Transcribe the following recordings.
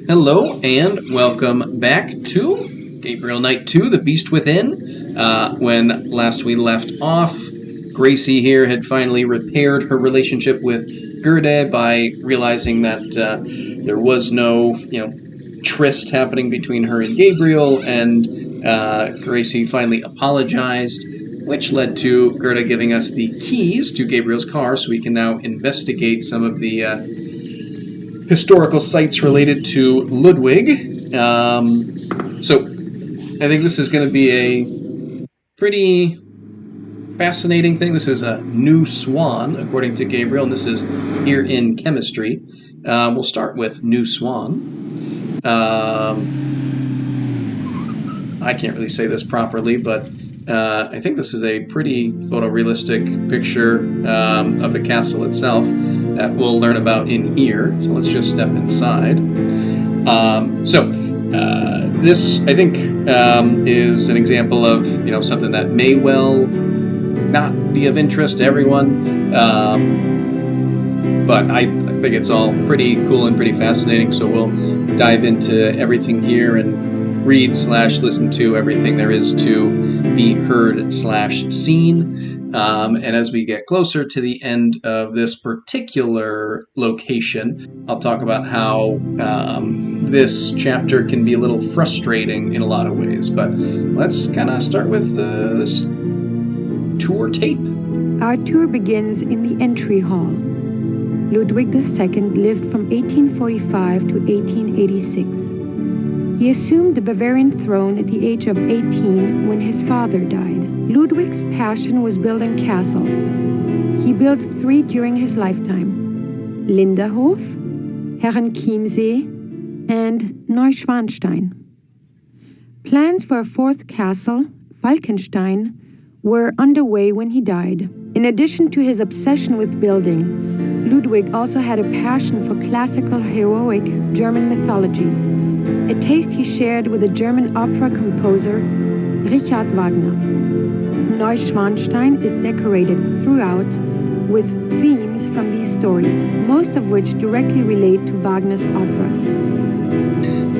Hello and welcome back to Gabriel Knight 2, The Beast Within. When last we left off, Gracie here had finally repaired her relationship with Gerda by realizing that there was no, tryst happening between her and Gabriel, and Gracie finally apologized, which led to Gerda giving us the keys to Gabriel's car so we can now investigate some of the historical sites related to Ludwig. So I think this is going to be a pretty fascinating thing. This is a new swan, according to Gabriel, and this is here in chemistry. We'll start with new swan. I can't really say this properly, but I think this is a pretty photorealistic picture of the castle itself that we'll learn about in here. So let's just step inside. This, I think, is an example of something that may well not be of interest to everyone, but I think it's all pretty cool and pretty fascinating. So we'll dive into everything here and read/listen to everything there is to be heard/seen. And as we get closer to the end of this particular location, I'll talk about how this chapter can be a little frustrating in a lot of ways. But let's kind of start with this tour tape. Our tour begins in the entry hall. Ludwig II lived from 1845 to 1886. He assumed the Bavarian throne at the age of 18 when his father died. Ludwig's passion was building castles. He built 3 during his lifetime: Linderhof, Herrenchiemsee, and Neuschwanstein. Plans for a 4th castle, Falkenstein, were underway when he died. In addition to his obsession with building, Ludwig also had a passion for classical heroic German mythology, a taste he shared with the German opera composer Richard Wagner. Neuschwanstein is decorated throughout with themes from these stories, most of which directly relate to Wagner's operas.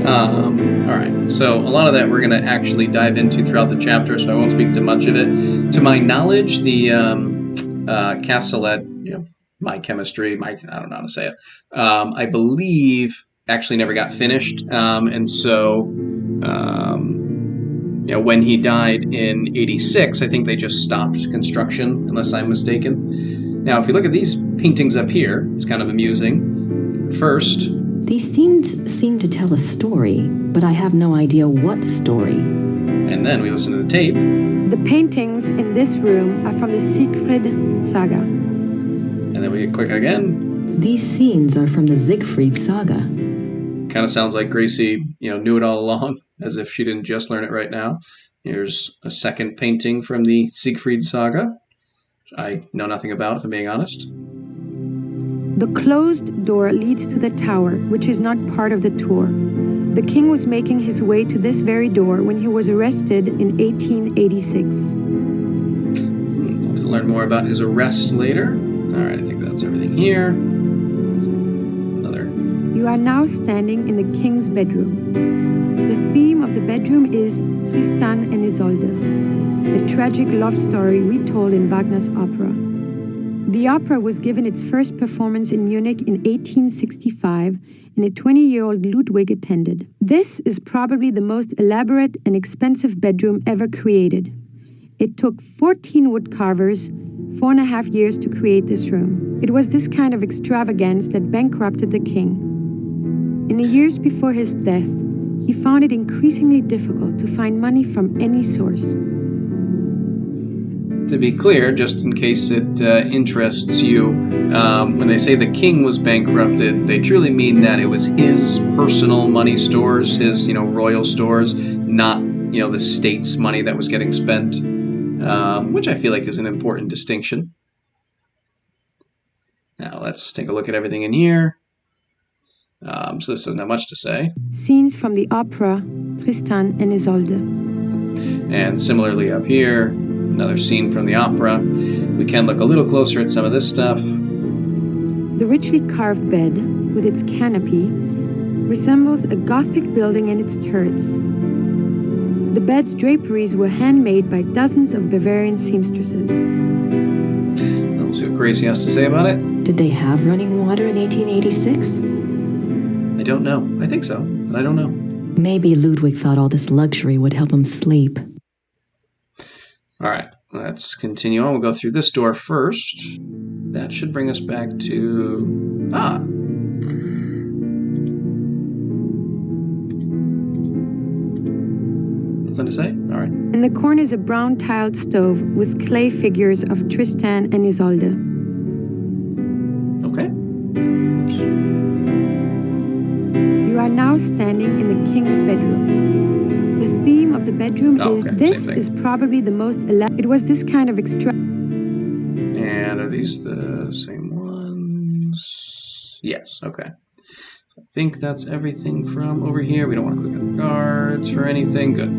All right, so a lot of that we're going to actually dive into throughout the chapter, so I won't speak to much of it. To my knowledge, the castle at my chemistry, I don't know how to say it, I believe actually never got finished, and so when he died in 86, I think they just stopped construction, unless I'm mistaken. Now, if you look at these paintings up here, it's kind of amusing. First, these scenes seem to tell a story, but I have no idea what story. And then we listen to the tape. The paintings in this room are from the Siegfried saga. And then we click again. These scenes are from the Siegfried saga. Kind of sounds like Gracie, knew it all along, as if she didn't just learn it right now. Here's a second painting from the Siegfried saga, which I know nothing about, if I'm being honest. The closed door leads to the tower, which is not part of the tour. The king was making his way to this very door when he was arrested in 1886. We'll have to learn more about his arrest later. All right, I think that's everything here. You are now standing in the king's bedroom. The theme of the bedroom is Tristan and Isolde, the tragic love story retold in Wagner's opera. The opera was given its first performance in Munich in 1865, and a 20-year-old Ludwig attended. This is probably the most elaborate and expensive bedroom ever created. It took 14 wood carvers 4.5 years to create this room. It was this kind of extravagance that bankrupted the king. In the years before his death, he found it increasingly difficult to find money from any source. To be clear, just in case it interests you, when they say the king was bankrupted, they truly mean that it was his personal money stores, his royal stores, not the state's money that was getting spent, which I feel like is an important distinction. Now let's take a look at everything in here. So this doesn't have much to say. Scenes from the opera Tristan and Isolde. And similarly up here, another scene from the opera. We can look a little closer at some of this stuff. The richly carved bed with its canopy resembles a Gothic building and its turrets. The bed's draperies were handmade by dozens of Bavarian seamstresses. We'll see what Gracie has to say about it. Did they have running water in 1886? I don't know. I think so, but I don't know. Maybe Ludwig thought all this luxury would help him sleep. All right, let's continue on. We'll go through this door first. That should bring us back to... Nothing to say? All right. In the corner is a brown tiled stove with clay figures of Tristan and Isolde. Okay. You are now standing in the king's bedroom. The theme of the bedroom is this is probably the most elaborate. It was this kind of And are these the same ones? Yes, okay. I think that's everything from over here. We don't want to click on the guards for anything. Good.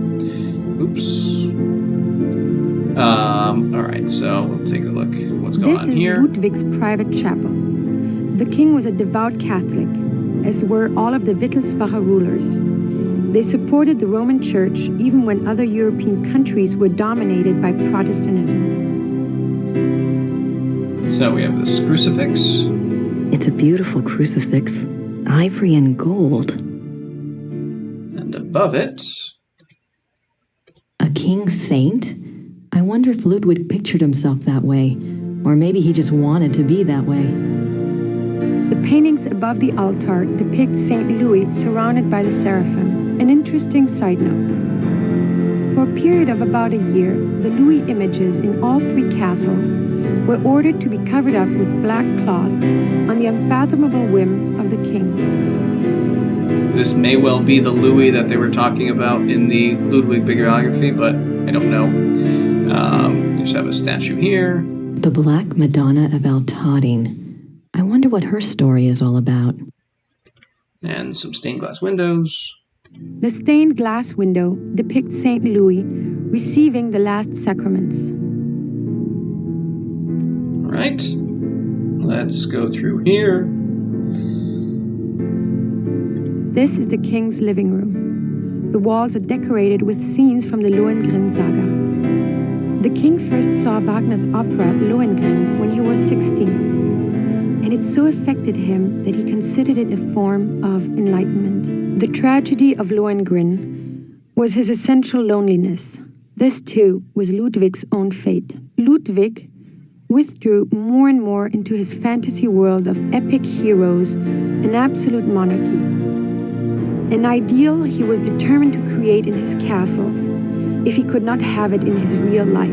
Oops. All right, so we'll take a look at what's going on here. This is Ludwig's private chapel. The king was a devout Catholic, as were all of the Wittelsbacher rulers. They supported the Roman Church even when other European countries were dominated by Protestantism. So we have this crucifix. It's a beautiful crucifix. Ivory and gold. And above it... A king saint? I wonder if Ludwig pictured himself that way. Or maybe he just wanted to be that way. The paintings above the altar depict St. Louis surrounded by the seraphim. An interesting side note. For a period of about a year, the Louis images in all three castles were ordered to be covered up with black cloth on the unfathomable whim of the king. This may well be the Louis that they were talking about in the Ludwig bibliography, but I don't know. You just have a statue here. The Black Madonna of Altadine. I wonder what her story is all about. And some stained glass windows. The stained glass window depicts St. Louis receiving the last sacraments. All right. Let's go through here. This is the king's living room. The walls are decorated with scenes from the Lohengrin saga. The king first saw Wagner's opera Lohengrin when he was 16, and it so affected him that he considered it a form of enlightenment. The tragedy of Lohengrin was his essential loneliness. This, too, was Ludwig's own fate. Ludwig withdrew more and more into his fantasy world of epic heroes and absolute monarchy. An ideal he was determined to create in his castles if he could not have it in his real life.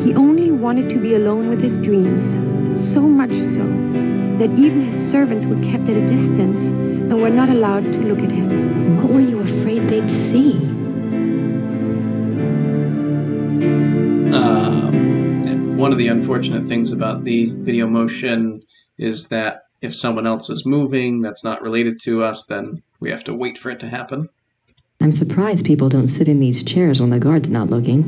He only wanted to be alone with his dreams, so much so that even his servants were kept at a distance and were not allowed to look at him. What were you afraid they'd see? One of the unfortunate things about the video motion is that if someone else is moving that's not related to us, then we have to wait for it to happen. I'm surprised people don't sit in these chairs when the guard's not looking.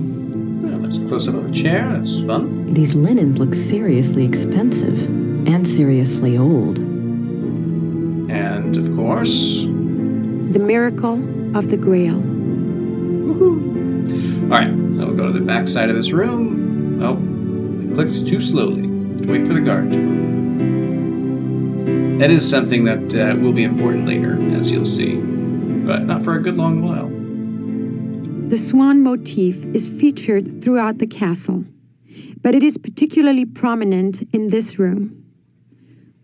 Well, there's a close-up of a chair. That's fun. These linens look seriously expensive and seriously old. And, of course... The miracle of the Grail. Woohoo! All right, so we'll go to the back side of this room. Oh, I clicked too slowly. Wait for the guard to move. That is something that will be important later, as you'll see, but not for a good long while. The swan motif is featured throughout the castle, but it is particularly prominent in this room.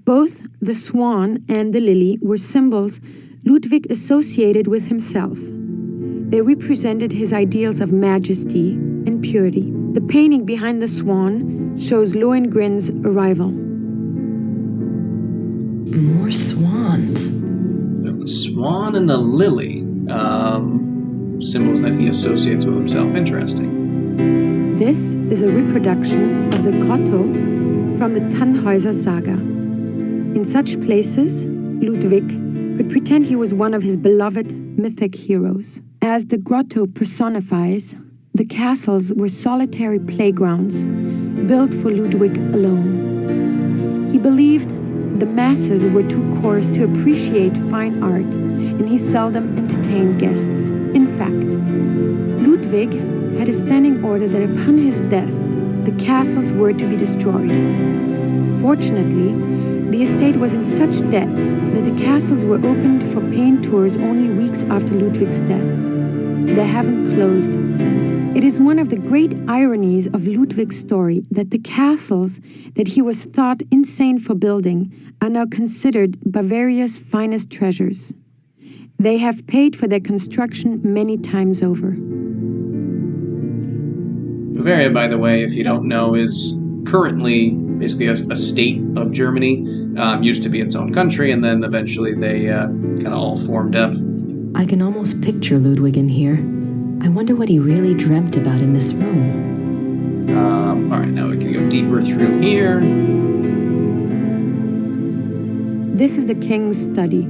Both the swan and the lily were symbols Ludwig associated with himself. They represented his ideals of majesty and purity. The painting behind the swan shows Lohengrin's arrival. More swans. We have the swan and the lily, symbols that he associates with himself. Interesting. This is a reproduction of the grotto from the Tannhäuser saga. In such places, Ludwig could pretend he was one of his beloved mythic heroes. As the grotto personifies, the castles were solitary playgrounds built for Ludwig alone. He believed the masses were too coarse to appreciate fine art, and he seldom entertained guests. In fact, Ludwig had a standing order that upon his death, the castles were to be destroyed. Fortunately, the estate was in such debt that the castles were opened for paying tours only weeks after Ludwig's death. They haven't closed since. It is one of the great ironies of Ludwig's story that the castles that he was thought insane for building are now considered Bavaria's finest treasures. They have paid for their construction many times over. Bavaria, by the way, if you don't know, is currently basically a state of Germany. Used to be its own country, and then eventually they kind of all formed up. I can almost picture Ludwig in here. I wonder what he really dreamt about in this room. All right, now we can go deeper through here. This is the king's study.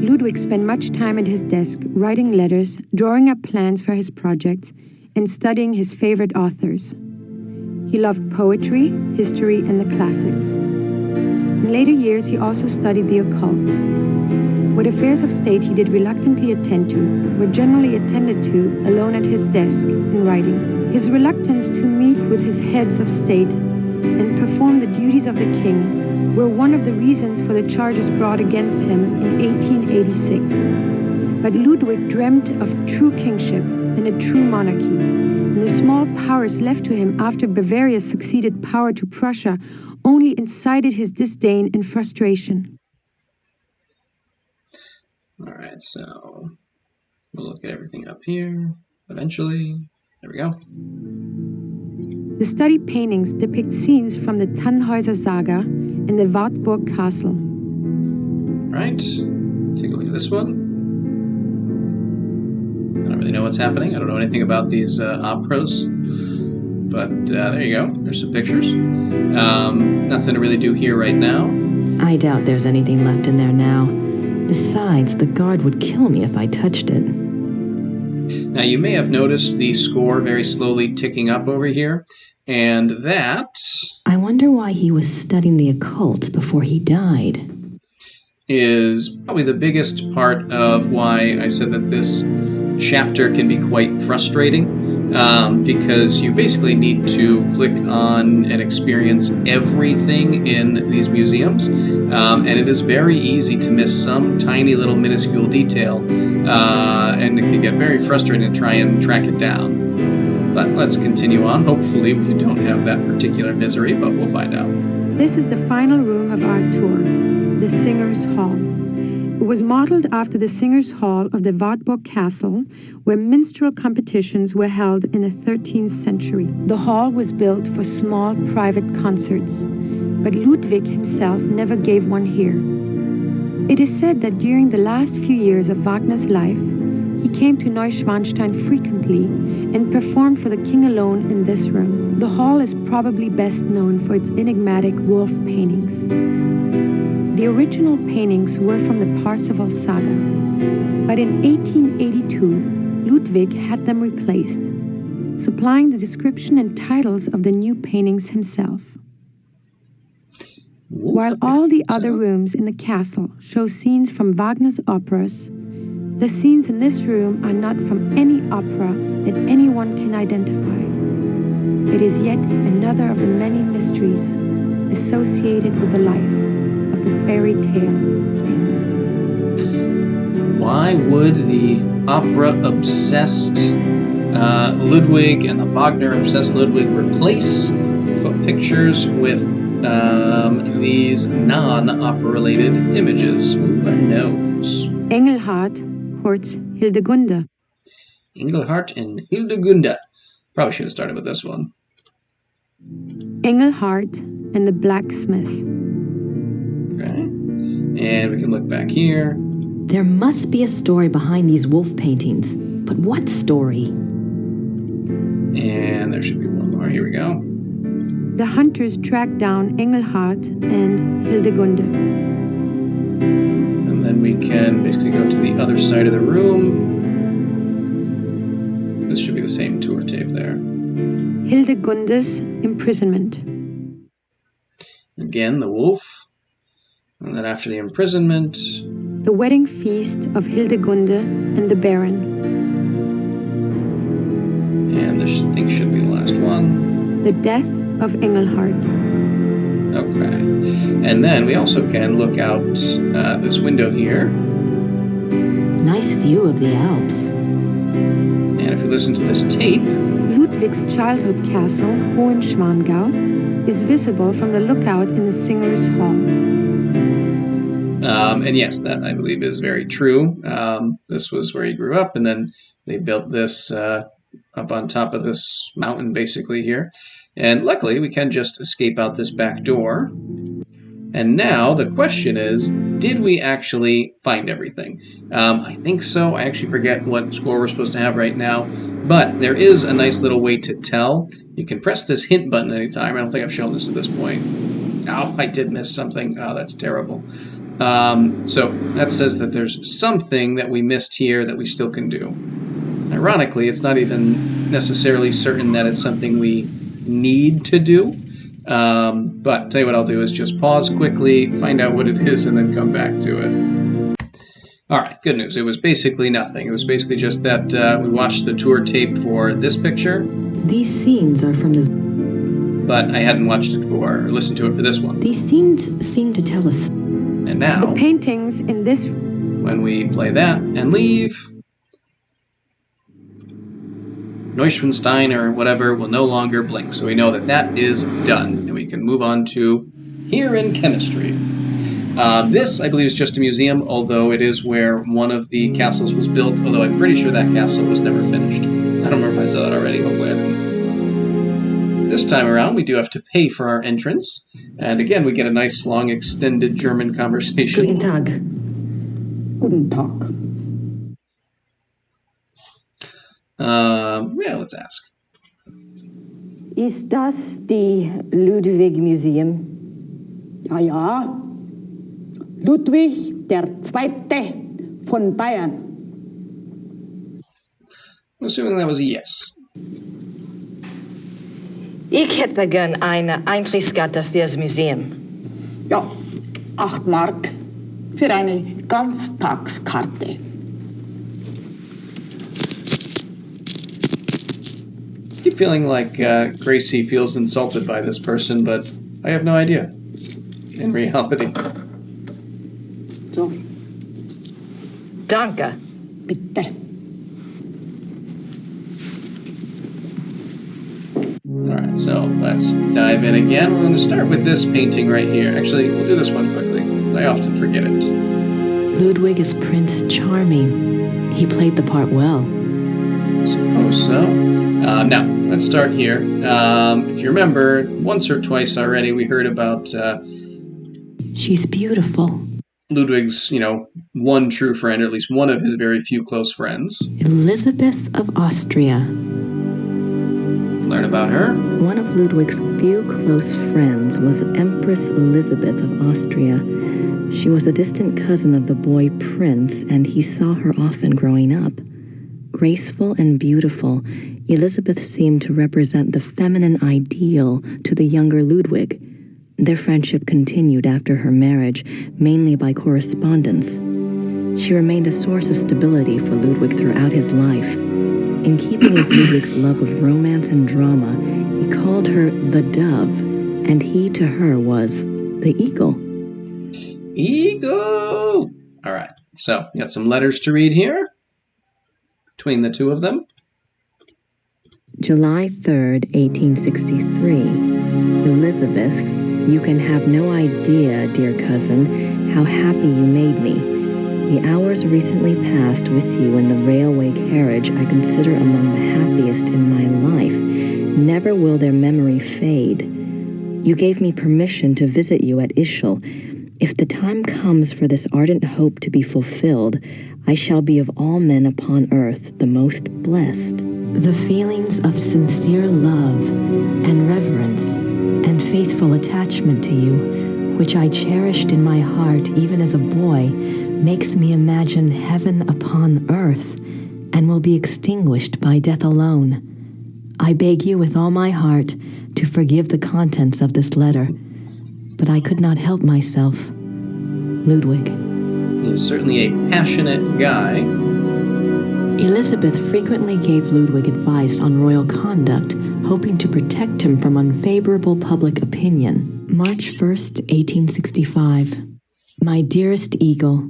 Ludwig spent much time at his desk writing letters, drawing up plans for his projects, and studying his favorite authors. He loved poetry, history, and the classics. In later years, he also studied the occult. What affairs of state he did reluctantly attend to were generally attended to alone at his desk in writing. His reluctance to meet with his heads of state and perform the duties of the king were one of the reasons for the charges brought against him in 1886. But Ludwig dreamt of true kingship and a true monarchy, and the small powers left to him after Bavaria's succeeded power to Prussia only incited his disdain and frustration. All right, so we'll look at everything up here eventually. There we go. The study paintings depict scenes from the Tannhäuser Saga and the Wartburg Castle. Right, take a look at this one. I don't really know what's happening. I don't know anything about these operas. But there you go. There's some pictures. Nothing to really do here right now. I doubt there's anything left in there now. Besides, the guard would kill me if I touched it. Now, you may have noticed the score very slowly ticking up over here. And that... I wonder why he was studying the occult before he died. Is probably the biggest part of why I said that this chapter can be quite frustrating. Because you basically need to click on and experience everything in these museums, and it is very easy to miss some tiny little minuscule detail, and it can get very frustrating to try and track it down. But let's continue on. Hopefully we don't have that particular misery, but we'll find out. This is the final room of our tour, the Singers' Hall. It was modeled after the Singers' Hall of the Wartburg Castle, where minstrel competitions were held in the 13th century. The hall was built for small private concerts, but Ludwig himself never gave one here. It is said that during the last few years of Wagner's life, he came to Neuschwanstein frequently and performed for the king alone in this room. The hall is probably best known for its enigmatic wolf paintings. The original paintings were from the Parsifal saga, but in 1882, Ludwig had them replaced, supplying the description and titles of the new paintings himself. While all the other rooms in the castle show scenes from Wagner's operas, the scenes in this room are not from any opera that anyone can identify. It is yet another of the many mysteries associated with the life of the fairy tale king. Why would the opera-obsessed Ludwig and the Wagner-obsessed Ludwig replace pictures with these non-opera-related images? Who knows? Engelhard courts Hildegunde. Engelhard and Hildegunde. Probably should have started with this one. Engelhard and the blacksmith. Okay. And we can look back here. There must be a story behind these wolf paintings. But what story? And there should be one more. Here we go. The hunters tracked down Engelhard and Hildegunde. And then we can basically go to the other side of the room. This should be the same tour tape there. Hildegunde's imprisonment. Again, the wolf. And then after the imprisonment, The wedding feast of Hildegunde and the Baron. and this thing should be the last one. The death of Engelhard. Okay. And then we also can look out this window here. Nice view of the Alps. And if we listen to this tape, Ludwig's childhood castle, Hohenschwangau, is visible from the lookout in the Singers' Hall. and yes, that I believe is very true. This was where he grew up, and then they built this up on top of this mountain basically here. And luckily, we can just escape out this back door. And now the question is, did we actually find everything? I think so. I actually forget what score we're supposed to have right now. But there is a nice little way to tell. You can press this hint button anytime. I don't think I've shown this at this point. Oh, I did miss something. Oh, that's terrible. So that says that there's something that we missed here that we still can do. Ironically, it's not even necessarily certain that it's something we need to do. But tell you what I'll do is just pause quickly, find out what it is, and then come back to it. All right, good news. It was basically nothing. It was basically just that we watched the tour tape for this picture. These scenes are from the... But I hadn't watched it for, or listened to it for this one. These scenes seem to tell us... And now, The paintings in this... when we play that and leave, Neuschwanstein or whatever will no longer blink. So we know that that is done. And we can move on to here in chemistry. This, I believe, is just a museum, although it is where one of the castles was built, although I'm pretty sure that castle was never finished. I don't remember if I said that already. Hopefully I didn't. This time around, we do have to pay for our entrance. And again, we get a nice, long, extended German conversation. Guten Tag. Guten Tag. Yeah, let's ask. Ist das die Ludwig Museum? Ja, ja. Ludwig II. von Bayern. I'm assuming that was a yes. Ich hätte gern eine Eintrittskarte fürs Museum. Ja, 8 Mark für eine Ganztagskarte. I keep feeling like Gracie feels insulted by this person, but I have no idea. In reality. So, Danke. bitte. Alright, so let's dive in again. We're going to start with this painting right here. Actually, we'll do this one quickly. I often forget it. Ludwig is Prince Charming. He played the part well. I suppose so. Now, let's start here. If you remember, once or twice already, we heard about She's beautiful. Ludwig's, one true friend, or at least one of his very few close friends. Elizabeth of Austria. Learn about her. One of Ludwig's few close friends was Empress Elizabeth of Austria. She was a distant cousin of the boy Prince, and he saw her often growing up. Graceful and beautiful, Elizabeth seemed to represent the feminine ideal to the younger Ludwig. Their friendship continued after her marriage, mainly by correspondence. She remained a source of stability for Ludwig throughout his life. In keeping with Ludwig's love of romance and drama, he called her the Dove, and he to her was the Eagle. Eagle! All right, so we got some letters to read here between the two of them. July 3rd, 1863. Elizabeth, you can have no idea, dear cousin, how happy you made me. The hours recently passed with you in the railway carriage I consider among the happiest in my life. Never will their memory fade. You gave me permission to visit you at Ischl. If the time comes for this ardent hope to be fulfilled, I shall be of all men upon earth the most blessed. The feelings of sincere love and reverence and faithful attachment to you, which I cherished in my heart even as a boy, makes me imagine heaven upon earth and will be extinguished by death alone. I beg you with all my heart to forgive the contents of this letter, but I could not help myself. Ludwig. He is certainly a passionate guy. Elizabeth frequently gave Ludwig advice on royal conduct, hoping to protect him from unfavorable public opinion. March 1st, 1865. My dearest Eagle,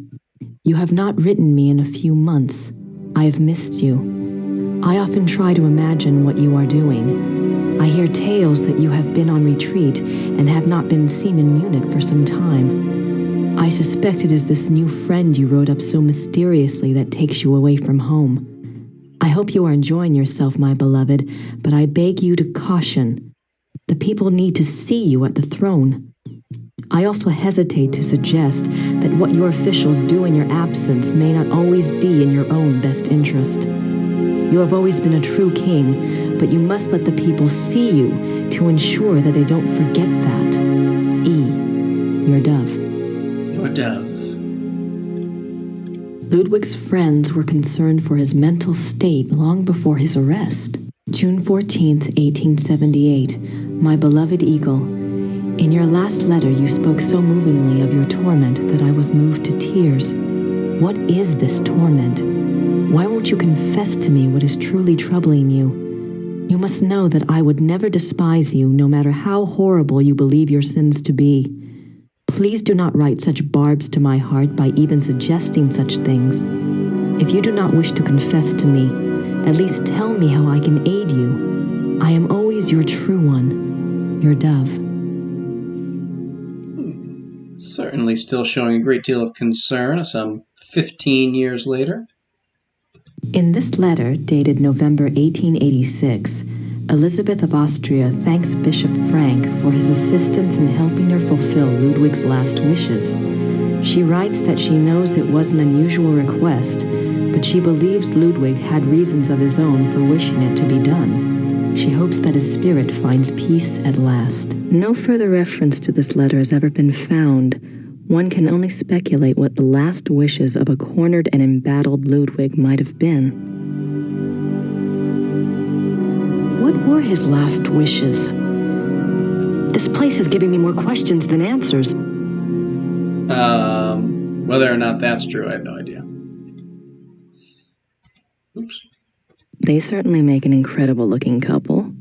you have not written me in a few months. I have missed you. I often try to imagine what you are doing. I hear tales that you have been on retreat and have not been seen in Munich for some time. I suspect it is this new friend you wrote up so mysteriously that takes you away from home. I hope you are enjoying yourself, my beloved, but I beg you to caution. The people need to see you at the throne. I also hesitate to suggest that what your officials do in your absence may not always be in your own best interest. You have always been a true king, but you must let the people see you to ensure that they don't forget that. E. Your dove. Your dove. Ludwig's friends were concerned for his mental state long before his arrest. June 14th, 1878. My beloved Eagle, in your last letter you spoke so movingly of your torment that I was moved to tears. What is this torment? Why won't you confess to me what is truly troubling you? You must know that I would never despise you, no matter how horrible you believe your sins to be. Please do not write such barbs to my heart by even suggesting such things. If you do not wish to confess to me, at least tell me how I can aid you. I am always your true one, your dove. Certainly still showing a great deal of concern some 15 years later. In this letter, dated November 1886, Elizabeth of Austria thanks Bishop Frank for his assistance in helping her fulfill Ludwig's last wishes. She writes that she knows it was an unusual request, but she believes Ludwig had reasons of his own for wishing it to be done. She hopes that his spirit finds peace at last. No further reference to this letter has ever been found. One can only speculate what the last wishes of a cornered and embattled Ludwig might have been. What were his last wishes? This place is giving me more questions than answers. Whether or not that's true, I have no idea. Oops. They certainly make an incredible-looking couple.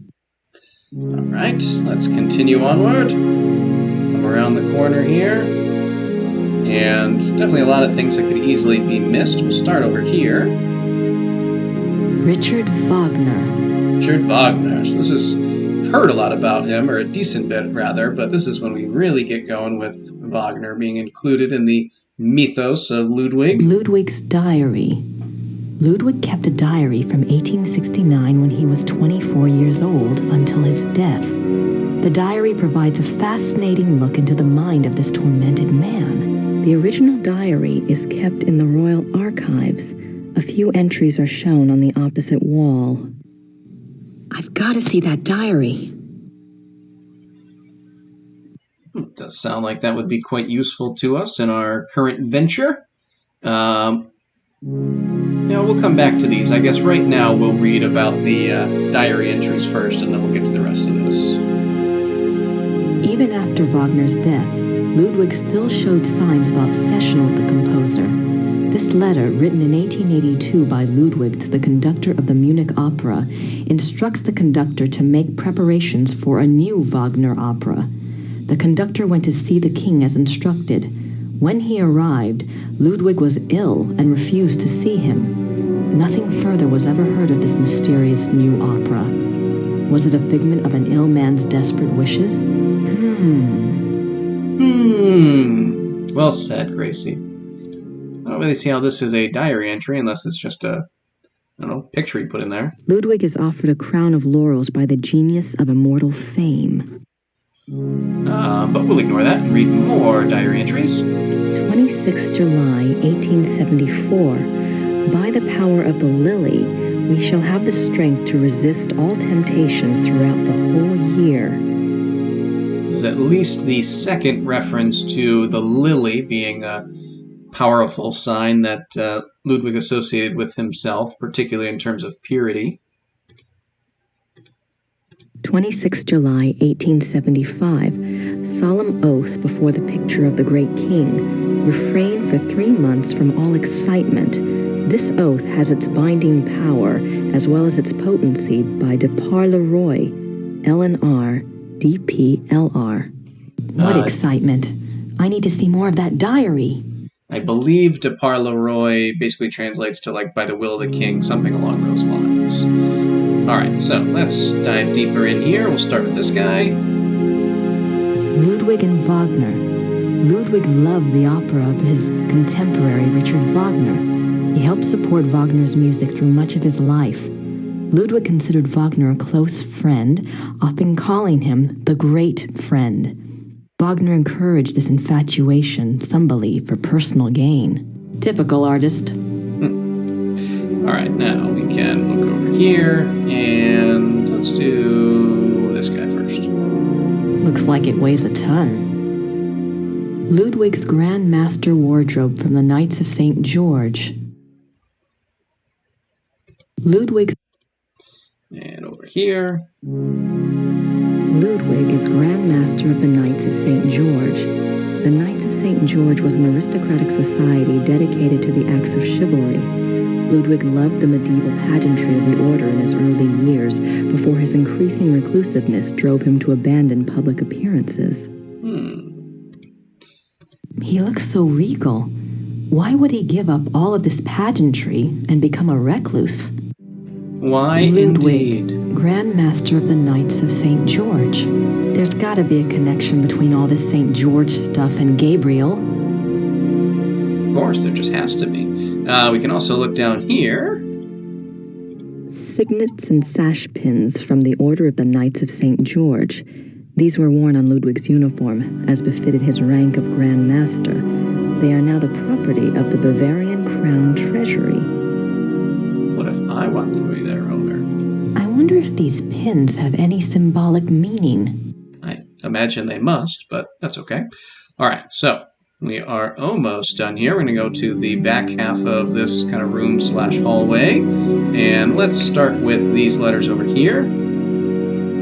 All right, let's continue onward. Come around the corner here. And definitely a lot of things that could easily be missed. We'll start over here. Richard Wagner. Richard Wagner. So this is, I've heard a lot about him, or a decent bit rather, but this is when we really get going with Wagner being included in the mythos of Ludwig. Ludwig's diary. Ludwig kept a diary from 1869 when he was 24 years old until his death. The diary provides a fascinating look into the mind of this tormented man. The original diary is kept in the Royal Archives. A few entries are shown on the opposite wall. I've got to see that diary. It does sound like that would be quite useful to us in our current venture. We'll come back to these. I guess right now we'll read about the diary entries first, and then we'll get to the rest of this. Even after Wagner's death, Ludwig still showed signs of obsession with the composer. This letter, written in 1882 by Ludwig to the conductor of the Munich Opera, instructs the conductor to make preparations for a new Wagner opera. The conductor went to see the king as instructed. When he arrived, Ludwig was ill and refused to see him. Nothing further was ever heard of this mysterious new opera. Was it a figment of an ill man's desperate wishes? Well said, Gracie. I don't really see how this is a diary entry unless it's just a, picture he put in there. Ludwig is offered a crown of laurels by the genius of immortal fame. But we'll ignore that and read more diary entries. 26 July, 1874. By the power of the lily, we shall have the strength to resist all temptations throughout the whole year. Is at least the second reference to the lily being a powerful sign that Ludwig associated with himself, particularly in terms of purity. 26 July, 1875. Solemn oath before the picture of the great king. Refrain for 3 months from all excitement. This oath has its binding power as well as its potency by de par le Roy, LNR, DPLR. What excitement. I need to see more of that diary. I believe de par le Roy basically translates to like by the will of the king, something along those lines. Alright, so let's dive deeper in here. We'll start with this guy. Ludwig and Wagner. Ludwig loved the opera of his contemporary Richard Wagner. He helped support Wagner's music through much of his life. Ludwig considered Wagner a close friend, often calling him the great friend. Wagner encouraged this infatuation, some believe, for personal gain. Typical artist. Alright, now we can look over here, and let's do this guy first. Looks like it weighs a ton. Ludwig's Grand Master Wardrobe from the Knights of St. George. Ludwig's... And over here. Ludwig is Grand Master of the Knights of St. George. The Knights of St. George was an aristocratic society dedicated to the acts of chivalry. Ludwig loved the medieval pageantry of the order in his early years before his increasing reclusiveness drove him to abandon public appearances. He looks so regal. Why would he give up all of this pageantry and become a recluse? Why Ludwig, indeed? Grand Master of the Knights of St. George. There's gotta be a connection between all this St. George stuff and Gabriel. Of course, there just has to be. We can also look down here. Signets and sash pins from the Order of the Knights of St. George. These were worn on Ludwig's uniform, as befitted his rank of Grand Master. They are now the property of the Bavarian Crown Treasury. What if I walk through there, owner? I wonder if these pins have any symbolic meaning. I imagine they must, but that's okay. Alright, so we are almost done here. We're going to go to the back half of this kind of room/hallway. And let's start with these letters over here.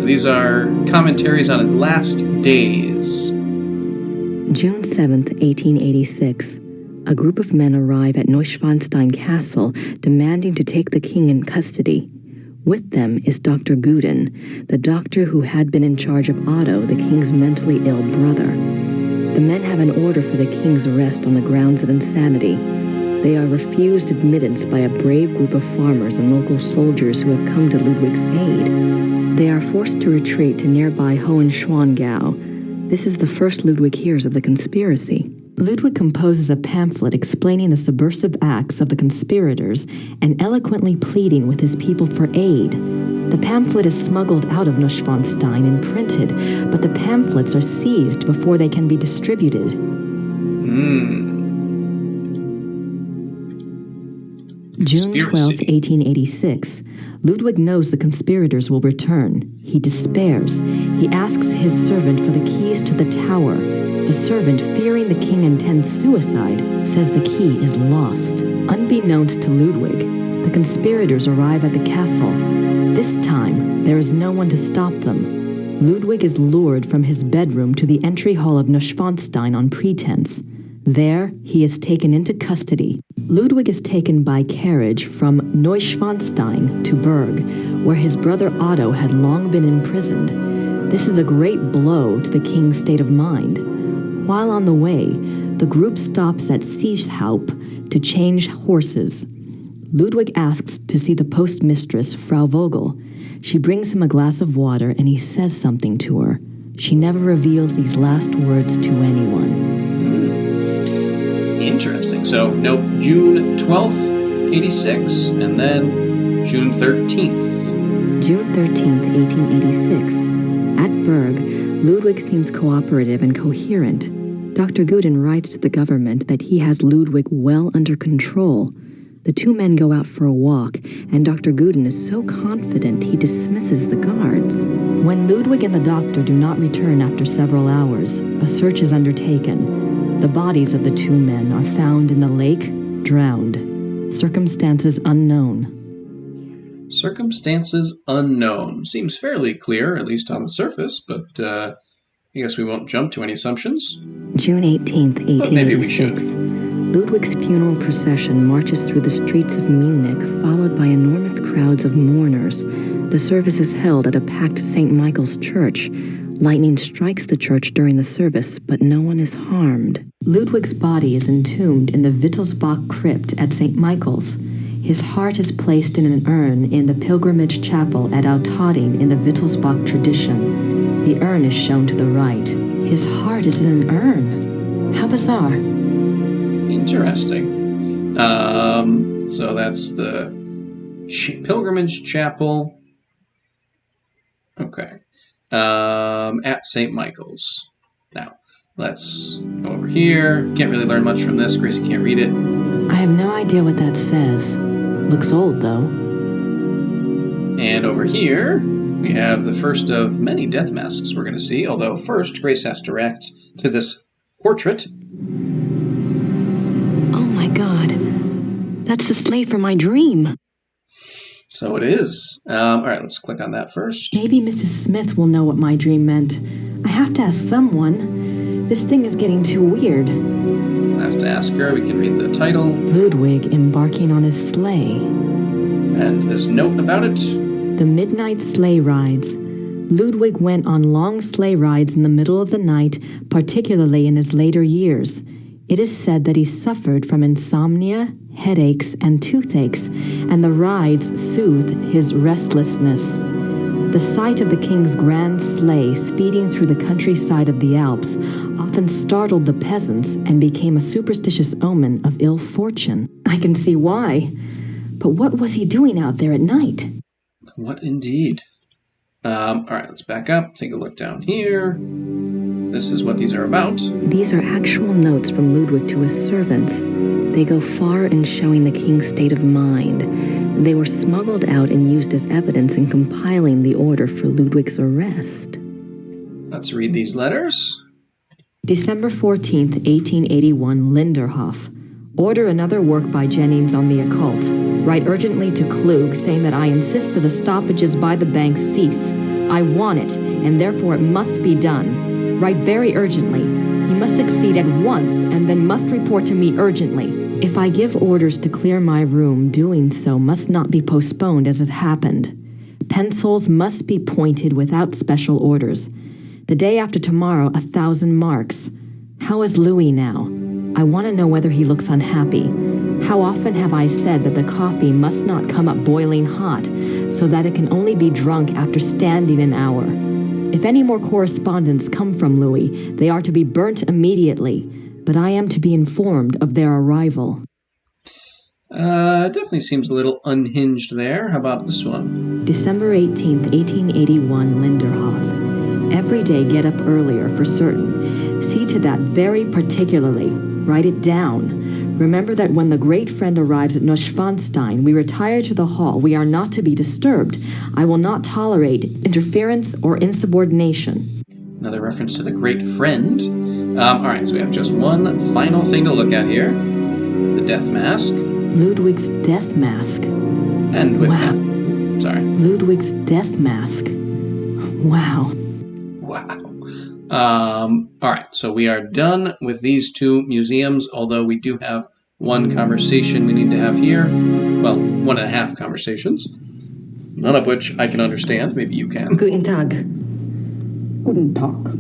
These are commentaries on his last days. June 7th, 1886. A group of men arrive at Neuschwanstein Castle demanding to take the king in custody. With them is Dr. Guden, the doctor who had been in charge of Otto, the king's mentally ill brother. The men have an order for the king's arrest on the grounds of insanity. They are refused admittance by a brave group of farmers and local soldiers who have come to Ludwig's aid. They are forced to retreat to nearby Hohenschwangau. This is the first Ludwig hears of the conspiracy. Ludwig composes a pamphlet explaining the subversive acts of the conspirators and eloquently pleading with his people for aid. The pamphlet is smuggled out of Neuschwanstein and printed, but the pamphlets are seized before they can be distributed. June 12, 1886. Ludwig knows the conspirators will return. He despairs. He asks his servant for the keys to the tower. The servant, fearing the king intends suicide, says the key is lost. Unbeknownst to Ludwig, the conspirators arrive at the castle. This time, there is no one to stop them. Ludwig is lured from his bedroom to the entry hall of Neuschwanstein on pretense. There, he is taken into custody. Ludwig is taken by carriage from Neuschwanstein to Berg, where his brother Otto had long been imprisoned. This is a great blow to the king's state of mind. While on the way, the group stops at Seeshaupt to change horses. Ludwig asks to see the postmistress, Frau Vogel. She brings him a glass of water and he says something to her. She never reveals these last words to anyone. Interesting. So, nope, June 12th, 86, and then June 13th. June 13th, 1886. At Berg, Ludwig seems cooperative and coherent. Dr. Guden writes to the government that he has Ludwig well under control. The two men go out for a walk, and Dr. Guden is so confident he dismisses the guards. When Ludwig and the doctor do not return after several hours, a search is undertaken. The bodies of the two men are found in the lake, drowned. Circumstances unknown. Circumstances unknown. Seems fairly clear, at least on the surface, but I guess we won't jump to any assumptions. June 18th, But maybe we 1886. should. Ludwig's funeral procession marches through the streets of Munich, followed by enormous crowds of mourners. The service is held at a packed St. Michael's church. Lightning strikes the church during the service, but no one is harmed. Ludwig's body is entombed in the Wittelsbach crypt at St. Michael's. His heart is placed in an urn in the pilgrimage chapel at Altading in the Wittelsbach tradition. The urn is shown to the right. His heart is in an urn. How bizarre. Interesting. So that's the pilgrimage chapel. Okay. At St. Michael's. Now, let's go over here. Can't really learn much from this. Gracie can't read it. I have no idea what that says. Looks old, though. And over here, we have the first of many death masks we're going to see, although first, Grace has to react to this portrait. Oh my god. That's the slave from my dream. So it is. All right, let's click on that first. Maybe Mrs. Smith will know what my dream meant. I have to ask someone. This thing is getting too weird. We'll have to ask her. We can read the title. Ludwig embarking on his sleigh. And this note about it. The midnight sleigh rides. Ludwig went on long sleigh rides in the middle of the night, particularly in his later years. It is said that he suffered from insomnia, headaches, and toothaches, and the rides soothed his restlessness. The sight of the king's grand sleigh speeding through the countryside of the Alps often startled the peasants and became a superstitious omen of ill fortune. I can see why. But what was he doing out there at night? What indeed? All right, let's back up, take a look down here. This is what these are about. These are actual notes from Ludwig to his servants. They go far in showing the king's state of mind. They were smuggled out and used as evidence in compiling the order for Ludwig's arrest. Let's read these letters. December 14th, 1881, Linderhof. Order another work by Jennings on the occult. Write urgently to Klug saying that I insist that the stoppages by the bank cease. I want it, and therefore it must be done. Write very urgently. He must succeed at once, and then must report to me urgently. If I give orders to clear my room, doing so must not be postponed as it happened. Pencils must be pointed without special orders. The day after tomorrow, 1,000 marks. How is Louis now? I want to know whether he looks unhappy. How often have I said that the coffee must not come up boiling hot, so that it can only be drunk after standing an hour? If any more correspondence come from Louis, they are to be burnt immediately, but I am to be informed of their arrival. Definitely seems a little unhinged there. How about this one? December 18th, 1881, Linderhof. Every day get up earlier for certain. See to that very particularly. Write it down. Remember that when the great friend arrives at Neuschwanstein, we retire to the hall. We are not to be disturbed. I will not tolerate interference or insubordination. Another reference to the great friend. All right, so we have just one final thing to look at here. The death mask. Ludwig's death mask. And with wow. that, sorry. Ludwig's death mask. Wow. Wow. All right, so we are done with these two museums, although we do have one conversation we need to have here. Well, 1.5 conversations, none of which I can understand. Maybe you can. Guten Tag. Guten Tag.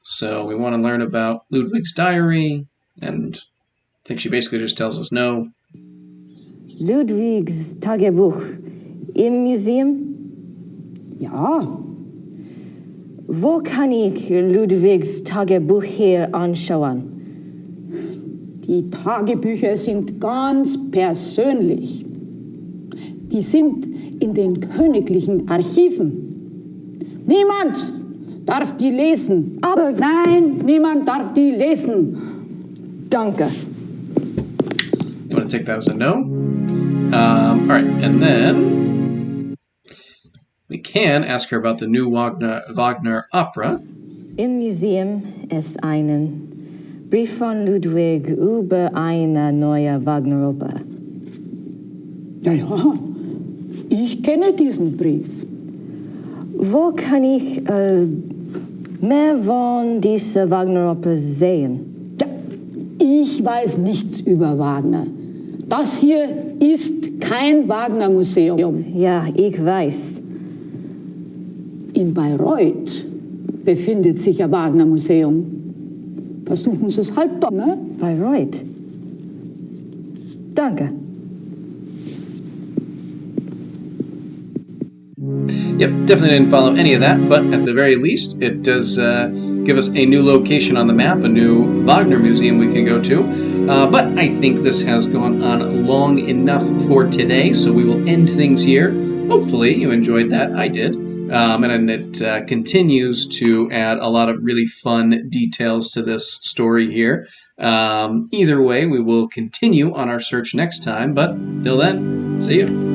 So we want to learn about Ludwig's diary, and I think she basically just tells us no. Ludwigs Tagebuch im Museum? Ja. Wo kann ich Ludwigs Tagebuch hier anschauen? Die Tagebücher sind ganz persönlich. Die sind in den königlichen Archiven. Niemand darf die lesen. Aber nein, niemand darf die lesen. Danke. You want to take that as a no? All right, and then we can ask her about the new Wagner opera. Im Museum es einen Brief von Ludwig über eine neue Wagner-Oper. Ja, ich kenne diesen Brief. Wo kann ich mehr von dieser Wagner-Oper sehen? Ja, ich weiß nichts über Wagner. Das hier ist kein Wagner-Museum. Ja, ich weiß. In Bayreuth befindet sich ein Wagner-Museum. Versuchen Sie es halt doch, ne? Bayreuth. Danke. Yep, definitely didn't follow any of that, but at the very least, it does give us a new location on the map, a new Wagner museum we can go to. But I think this has gone on long enough for today, so we will end things here. Hopefully you enjoyed that. I did. And it continues to add a lot of really fun details to this story here. Either way, we will continue on our search next time, but till then, see you.